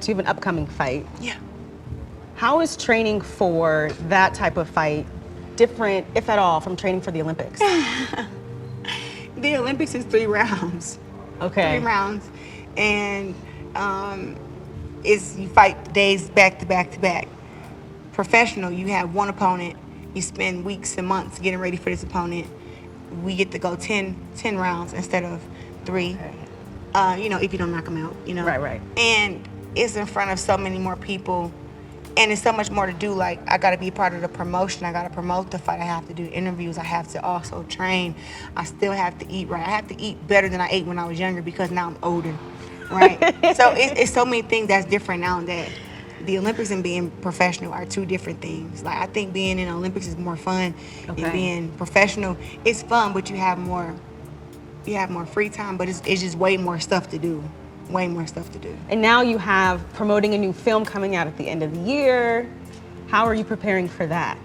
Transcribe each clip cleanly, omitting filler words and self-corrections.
So you have an upcoming fight. Yeah. How is training for that type of fight different, if at all, from training for the Olympics? The Olympics is 3 rounds. Okay. 3 rounds. And you fight days back to back to back. Professional, you have one opponent. You spend weeks and months getting ready for this opponent. We get to go 10 rounds instead of 3. Okay. If you don't knock them out, Right. And it's in front of so many more people. And there's so much more to do. Like, I got to be part of the promotion. I got to promote the fight. I have to do interviews. I have to also train. I still have to eat right. I have to eat better than I ate when I was younger because now I'm older, right? So it's so many things that's different now that the Olympics and being professional are 2 different things. Like, I think being in the Olympics is more fun. Okay. And being professional, it's fun, but you have more free time, but it's just way more stuff to do. Way more stuff to do. And now you have promoting a new film coming out at the end of the year. How are you preparing for that?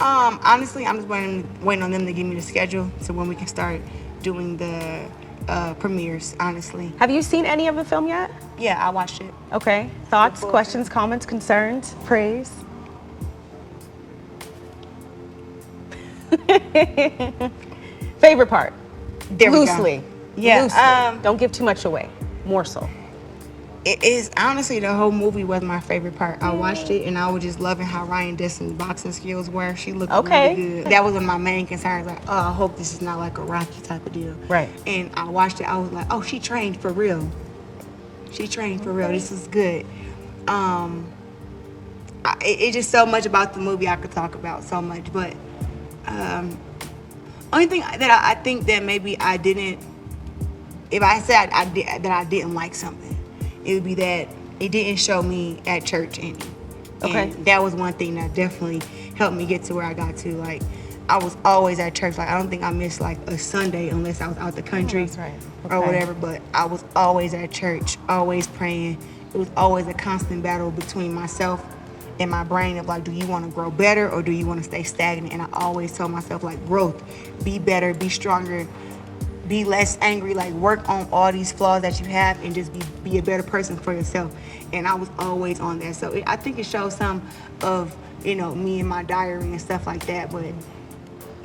Honestly, I'm just waiting on them to give me the schedule so when we can start doing the premieres, honestly. Have you seen any of the film yet? Yeah, I watched it. Okay. Thoughts, questions, comments, concerns, praise? Favorite part? There we go. Loosely. Yeah, Loosely. Don't give too much away. More so. It is, honestly, the whole movie was my favorite part. I watched it and I was just loving how Ryan Destin's boxing skills were. She looked really good. That was one of my main concerns. Like, oh, I hope this is not like a Rocky type of deal. Right. And I watched it. I was like, oh, she trained for real. She trained for real. This is good. It's just so much about the movie I could talk about so much. But only thing that I think that maybe I didn't, if I said that I didn't like something, it would be that it didn't show me at church any. Okay. And that was one thing that definitely helped me get to where I got to. Like, I was always at church. Like, I don't think I missed like a Sunday unless I was out the country That's right. or whatever. But I was always at church, always praying. It was always a constant battle between myself and my brain of like, do you want to grow better or do you want to stay stagnant? And I always told myself like, growth, be better, be stronger, be less angry, like work on all these flaws that you have and just be a better person for yourself. And I was always on that. So I think it shows some of, me and my diary and stuff like that. But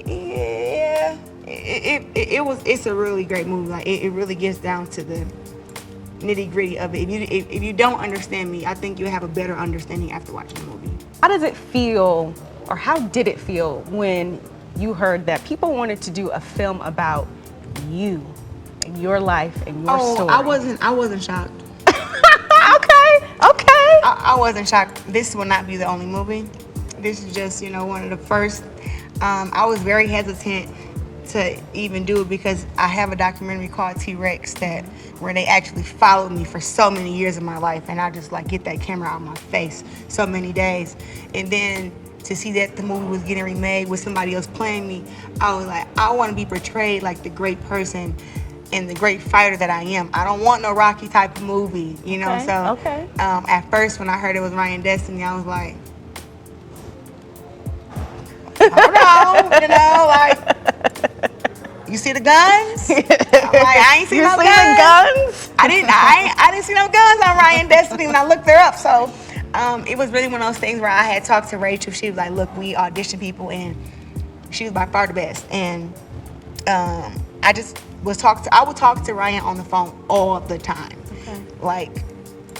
yeah, it's a really great movie. Like it really gets down to the nitty gritty of it. If you don't understand me, I think you'll have a better understanding after watching the movie. How does it feel, or how did it feel when you heard that people wanted to do a film about you and your life and your story? I wasn't shocked. Okay. I wasn't shocked. This will not be the only movie. This is just, one of the first. I was very hesitant to even do it because I have a documentary called T-Rex where they actually followed me for so many years of my life, and I just like get that camera out of my face so many days. And then to see that the movie was getting remade with somebody else playing me, I was like, I want to be portrayed like the great person and the great fighter that I am. I don't want no Rocky type of movie, Okay, So okay. At first, when I heard it was Ryan Destiny, I was like, hold on, like, you see the guns? I ain't see no guns. I didn't see no guns on Ryan Destiny when I looked her up. So it was really one of those things where I had talked to Rachel. She was like, look, we audition people, and she was by far the best. And I would talk to Ryan on the phone all the time. Okay. Like,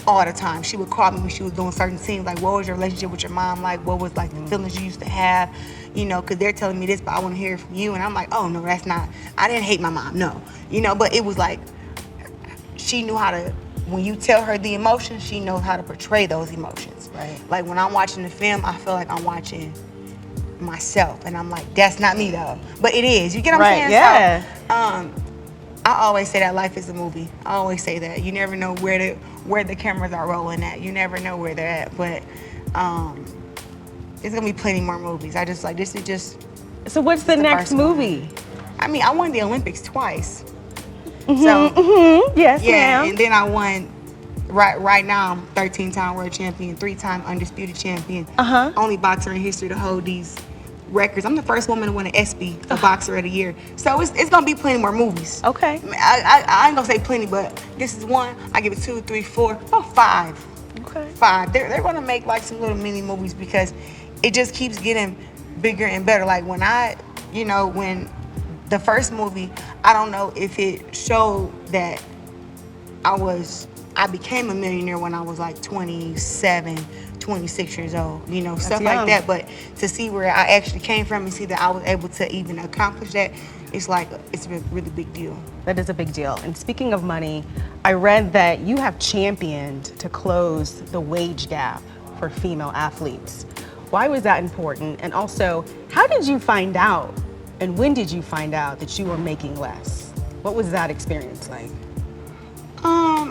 all the time. She would call me when she was doing certain scenes, like, what was your relationship with your mom like? What was, like, the feelings you used to have? Because they're telling me this, but I want to hear it from you. And I'm like, oh, no, that's not, I didn't hate my mom, no. But it was like, she knew how to, when you tell her the emotions, she knows how to portray those emotions. Right. Like, when I'm watching the film, I feel like I'm watching myself. And I'm like, that's not me, though. But it is. You get what I'm saying? Yeah. So, I always say that life is a movie. I always say that. You never know where the cameras are rolling at. You never know where they're at. But there's gonna be plenty more movies. I just like, this is just. So what's the next movie? I mean, I won the Olympics twice. Yes, ma'am. And then I won. Right now, I'm 13-time world champion, 3-time undisputed champion. Only boxer in history to hold these records. I'm the first woman to win an ESPY for Boxer of the Year. So it's gonna be plenty more movies. Okay. I ain't gonna say plenty, but this is one. I give it 2, 3, 4, about 5. Okay. 5. They're gonna make like some little mini movies because it just keeps getting bigger and better. Like when when the first movie, I don't know if it showed that I became a millionaire when I was like 27, 26 years old, stuff young. like that. But to see where I actually came from and see that I was able to even accomplish that, it's a really big deal. That is a big deal. And speaking of money, I read that you have championed to close the wage gap for female athletes. Why was that important? And also, how did you find out, and when did you find out that you were making less? What was that experience like?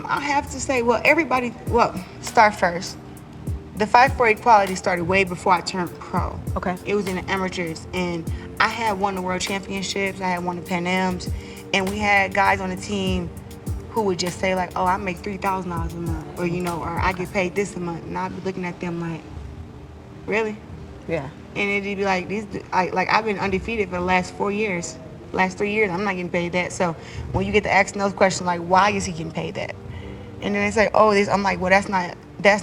I have to say, start first. The fight for equality started way before I turned pro. Okay. It was in the amateurs, and I had won the world championships, I had won the Pan Ams, and we had guys on the team who would just say like, oh, I make $3,000 a month, or I get paid this a month, and I'd be looking at them like, really? Yeah. And it'd be like, I've been undefeated for the last 4 years. Last 3 years, I'm not getting paid that. So when you get to asking those questions, like, why is he getting paid that? And then they say, oh, this. I'm like, well, that's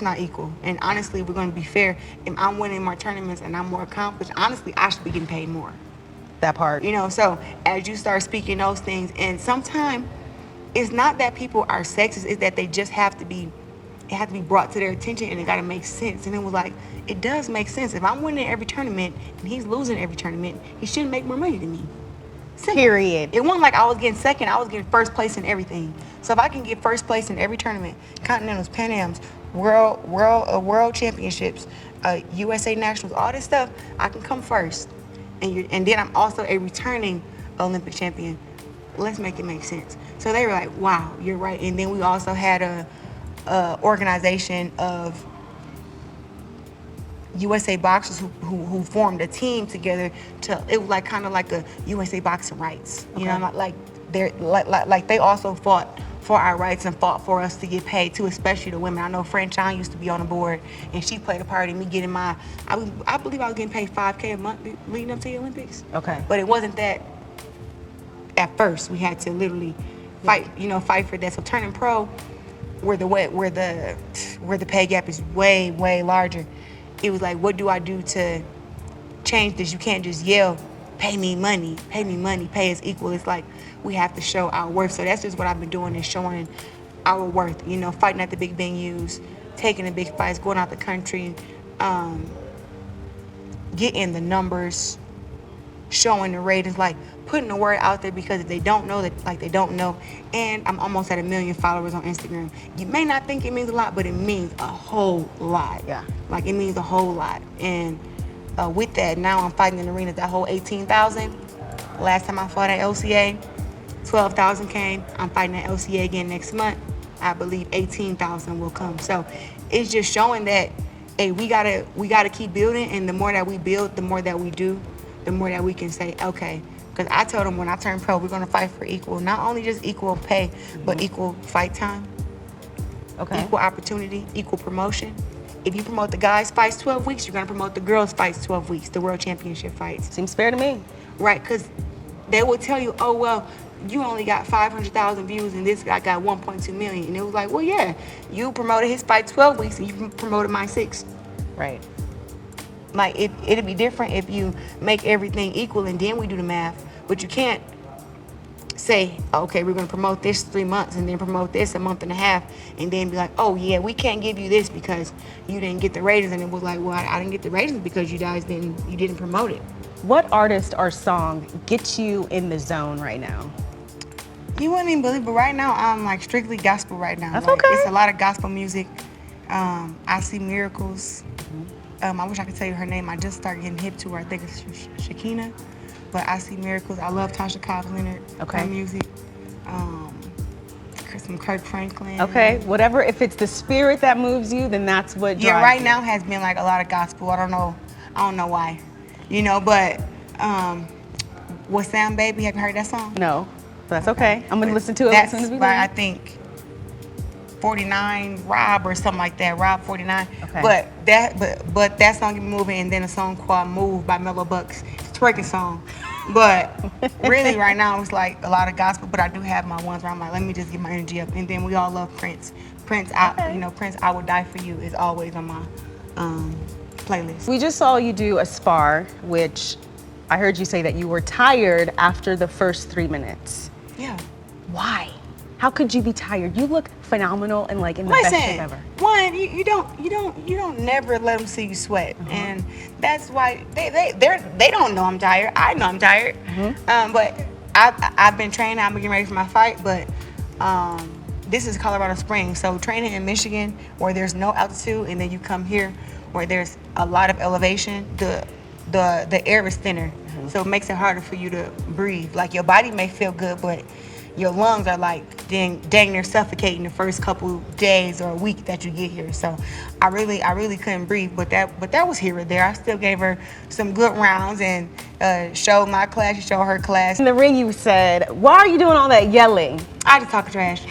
not equal. And honestly, we're going to be fair. If I'm winning more tournaments and I'm more accomplished, honestly, I should be getting paid more. That part. So as you start speaking those things, and sometimes it's not that people are sexist, it's that they just have to be brought to their attention, and it got to make sense. And it was like, it does make sense. If I'm winning every tournament and he's losing every tournament, he shouldn't make more money than me. Simple. Period. It wasn't like I was getting second, I was getting first place in everything. So if I can get first place in every tournament, Continentals, Pan Ams, World Championships, USA Nationals, all this stuff, I can come first. And then I'm also a returning Olympic champion. Let's make it make sense. So they were like, wow, you're right. And then we also had a organization of USA boxers who formed a team together it was like kind of like a USA boxing rights. You know, like they also fought for our rights and fought for us to get paid too, especially the women. I know Fran Chine used to be on the board, and she played a part in me getting I believe I was getting paid $5K a month leading up to the Olympics. Okay. But it wasn't that at first. We had to literally fight for that. So turning pro, where the pay gap is way, way larger, it was like, what do I do to change this? You can't just yell, pay me money, pay us equal. It's like we have to show our worth. So that's just what I've been doing, is showing our worth. Fighting at the big venues, taking the big fights, going out the country, getting the numbers, showing the ratings, like putting the word out there, because if they don't know, they don't know. And I'm almost at 1 million followers on Instagram. You may not think it means a lot, but it means a whole lot. Yeah. Like it means a whole lot. And with that, now I'm fighting in arenas that hold 18,000. Last time I fought at LCA, 12,000 came. I'm fighting at LCA again next month. I believe 18,000 will come. So it's just showing that, hey, we gotta keep building, and the more that we build, the more that we do, the more that we can say, okay. Because I told them when I turned pro, we're gonna fight for equal, not only just equal pay, but equal fight time, equal opportunity, equal promotion. If you promote the guys' fights 12 weeks, you're gonna promote the girls' fights 12 weeks, the world championship fights. Seems fair to me. Right, because they will tell you, oh, well, you only got 500,000 views and this guy got 1.2 million. And it was like, well, yeah, you promoted his fight 12 weeks and you promoted mine 6. Right. Like, it'd be different if you make everything equal and then we do the math. But you can't say, okay, we're going to promote this 3 months and then promote this a month and a half and then be like, oh, yeah, we can't give you this because you didn't get the ratings. And it was like, well, I didn't get the ratings because you didn't promote it. What artist or song gets you in the zone right now? You wouldn't even believe, but right now I'm like strictly gospel right now. That's like, okay. It's a lot of gospel music. I See Miracles. I wish I could tell you her name. I just started getting hip to her. I think it's Shakina. But I See Miracles. I love Tasha Cobbs Leonard. Okay. Her music. Some Kirk Franklin. Okay, whatever. If it's the spirit that moves you, then that's what drives Yeah, right you. now has been like a lot of gospel. I don't know why. But What Sound Baby? Have you heard that song? No, but that's okay. I'm gonna listen to it as soon as we by, leave. I think, 49 Rob or something like that, Rob 49. Okay. But that song get me moving, and then a song called Move by Mellow Bucks. It's a twerking song. But really right now it's like a lot of gospel, but I do have my ones where I'm like, let me just get my energy up. And then we all love Prince. Okay. Prince, I Would Die For You is always on my playlist. We just saw you do a spar, which I heard you say that you were tired after the first 3 minutes. Yeah. Why? How could you be tired? You look phenomenal and like in the best shape ever. One, you don't never let them see you sweat, and that's why they don't know I'm tired. I know I'm tired, but I've been training. I'm getting ready for my fight, but this is Colorado Springs, so training in Michigan where there's no altitude, and then you come here where there's a lot of elevation. The air is thinner, so it makes it harder for you to breathe. Like your body may feel good, but your lungs are like dang near suffocating the first couple days or a week that you get here. So I really couldn't breathe, but that was here or there. I still gave her some good rounds and showed my class, she showed her class. In the ring you said, why are you doing all that yelling? I just talk trash.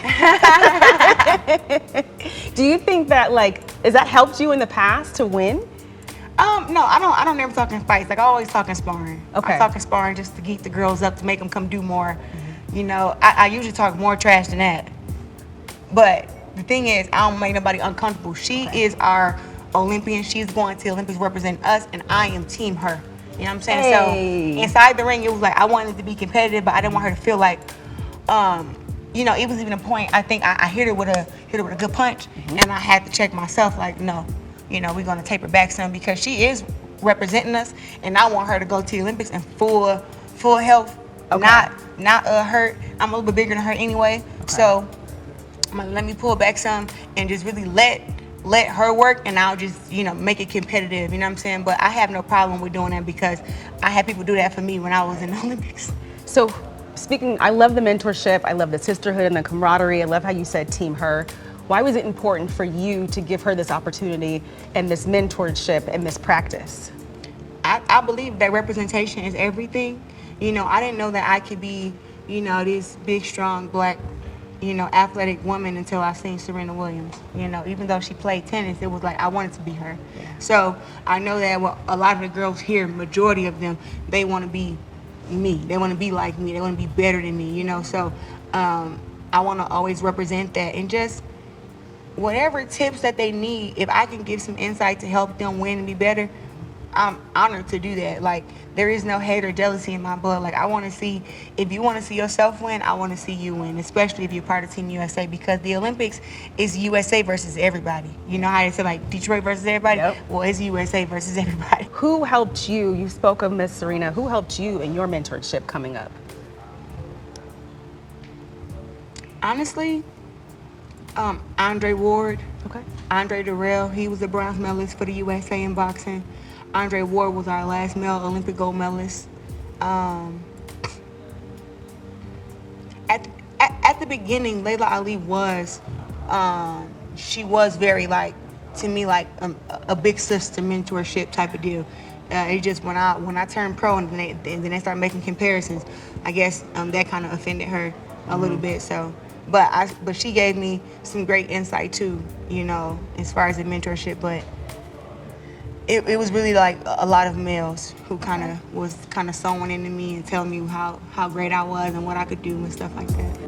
Do you think that has that helped you in the past to win? No, I don't never talk in fights. Like I always talk in sparring. Okay. I talk in sparring just to keep the girls up, to make them come do more. You know, I usually talk more trash than that. But the thing is, I don't make nobody uncomfortable. She is our Olympian. She's going to the Olympics represent us, and I am team her. You know what I'm saying? Hey. So inside the ring, it was like I wanted to be competitive, but I didn't want her to feel like, it was even a point. I think I hit her with a good punch, and I had to check myself. Like, no, we're gonna taper back some because she is representing us, and I want her to go to the Olympics in full health. Okay. Not hurt. I'm a little bit bigger than her anyway. Okay. So I'm gonna let me pull back some and just really let her work, and I'll just make it competitive. You know what I'm saying? But I have no problem with doing that because I had people do that for me when I was in the Olympics. So I love the mentorship, I love the sisterhood and the camaraderie. I love how you said team her. Why was it important for you to give her this opportunity and this mentorship and this practice? I believe that representation is everything. I didn't know that I could be, this big, strong, black, athletic woman until I seen Serena Williams. Even though she played tennis, it was like I wanted to be her. Yeah. So I know that a lot of the girls here, majority of them, they want to be me. They want to be like me. They want to be better than me. So I want to always represent that, and just whatever tips that they need, if I can give some insight to help them win and be better, I'm honored to do that. Like, there is no hate or jealousy in my blood. Like, I want to see, if you want to see yourself win, I want to see you win, especially if you're part of Team USA, because the Olympics is USA versus everybody. You know how they say, like, Detroit versus everybody? Yep. Well, it's USA versus everybody. Who helped you? You spoke of Miss Serena. Who helped you in your mentorship coming up? Honestly, Andre Ward. Okay. Andre Durrell, he was a bronze medalist for the USA in boxing. Andre Ward was our last male Olympic gold medalist. At the beginning, Layla Ali was, she was very to me a big sister mentorship type of deal. It just when I turned pro and then they started making comparisons, I guess that kind of offended her a little bit. So. But she gave me some great insight too, as far as the mentorship. But it was really like a lot of males who was sewing into me and telling me how great I was and what I could do and stuff like that.